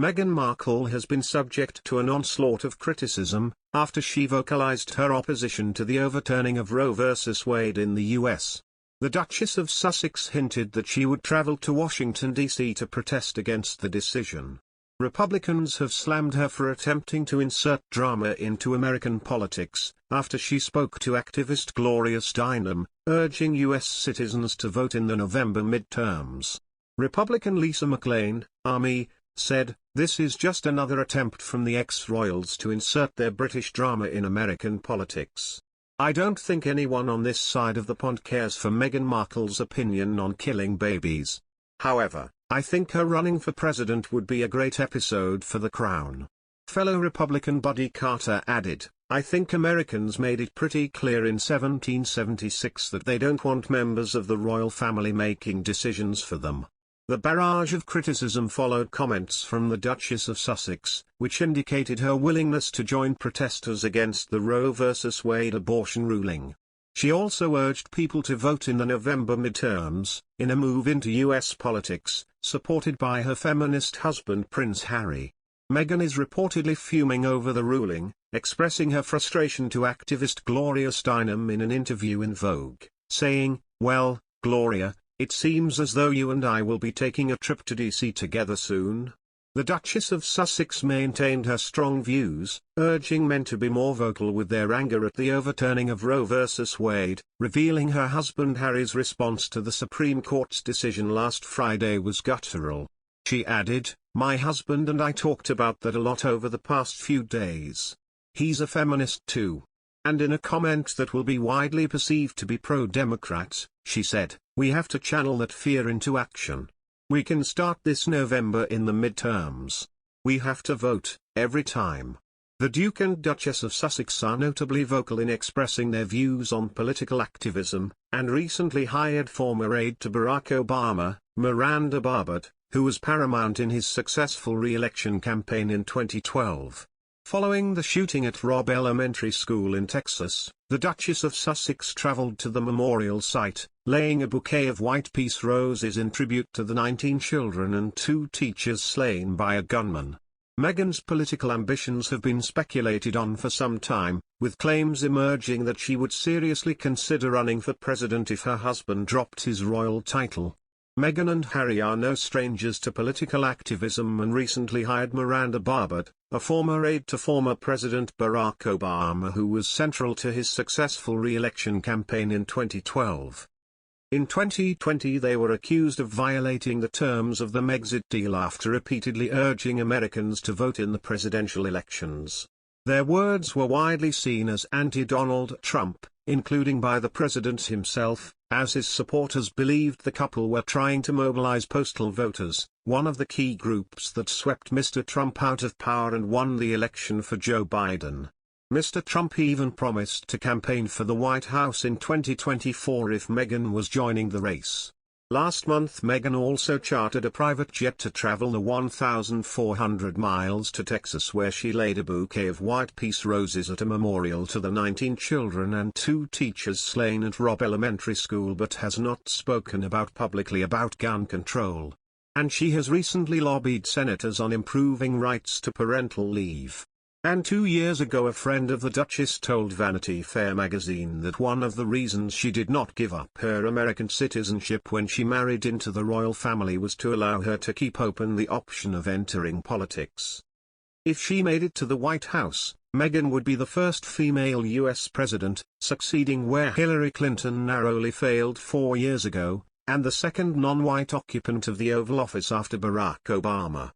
Meghan Markle has been subject to an onslaught of criticism, after she vocalized her opposition to the overturning of Roe v. Wade in the US. The Duchess of Sussex hinted that she would travel to Washington, D.C. to protest against the decision. Republicans have slammed her for attempting to insert drama into American politics, after she spoke to activist Gloria Steinem, urging U.S. citizens to vote in the November midterms. Republican Lisa McLean, Army, said, "This is just another attempt from the ex-royals to insert their British drama in American politics. I don't think anyone on this side of the pond cares for Meghan Markle's opinion on killing babies. However, I think her running for president would be a great episode for the Crown." Fellow Republican Buddy Carter added, "I think Americans made it pretty clear in 1776 that they don't want members of the royal family making decisions for them." The barrage of criticism followed comments from the Duchess of Sussex, which indicated her willingness to join protesters against the Roe v. Wade abortion ruling. She also urged people to vote in the November midterms, in a move into U.S. politics, supported by her feminist husband Prince Harry. Meghan is reportedly fuming over the ruling, expressing her frustration to activist Gloria Steinem in an interview in Vogue, saying, "Well, Gloria, it seems as though you and I will be taking a trip to D.C. together soon." The Duchess of Sussex maintained her strong views, urging men to be more vocal with their anger at the overturning of Roe v. Wade, revealing her husband Harry's response to the Supreme Court's decision last Friday was guttural. She added, "My husband and I talked about that a lot over the past few days. He's a feminist too." And in a comment that will be widely perceived to be pro-Democrat, she said, "We have to channel that fear into action. We can start this November in the midterms. We have to vote, every time." The Duke and Duchess of Sussex are notably vocal in expressing their views on political activism, and recently hired former aide to Barack Obama, Miranda Barbot, who was paramount in his successful re-election campaign in 2012. Following the shooting at Robb Elementary School in Texas, the Duchess of Sussex traveled to the memorial site, laying a bouquet of white peace roses in tribute to the 19 children and 2 teachers slain by a gunman. Meghan's political ambitions have been speculated on for some time, with claims emerging that she would seriously consider running for president if her husband dropped his royal title. Meghan and Harry are no strangers to political activism and recently hired Miranda Barbot, a former aide to former President Barack Obama who was central to his successful re-election campaign in 2012. In 2020 they were accused of violating the terms of the Megxit deal after repeatedly urging Americans to vote in the presidential elections. Their words were widely seen as anti-Donald Trump, including by the president himself, as his supporters believed the couple were trying to mobilize postal voters, one of the key groups that swept Mr. Trump out of power and won the election for Joe Biden. Mr. Trump even promised to campaign for the White House in 2024 if Meghan was joining the race. Last month Meghan also chartered a private jet to travel the 1,400 miles to Texas, where she laid a bouquet of white peace roses at a memorial to the 19 children and 2 teachers slain at Robb Elementary School, but has not spoken publicly about gun control. And she has recently lobbied senators on improving rights to parental leave. And 2 years ago a friend of the Duchess told Vanity Fair magazine that one of the reasons she did not give up her American citizenship when she married into the royal family was to allow her to keep open the option of entering politics. If she made it to the White House, Meghan would be the first female U.S. president, succeeding where Hillary Clinton narrowly failed 4 years ago, and the second non-white occupant of the Oval Office after Barack Obama.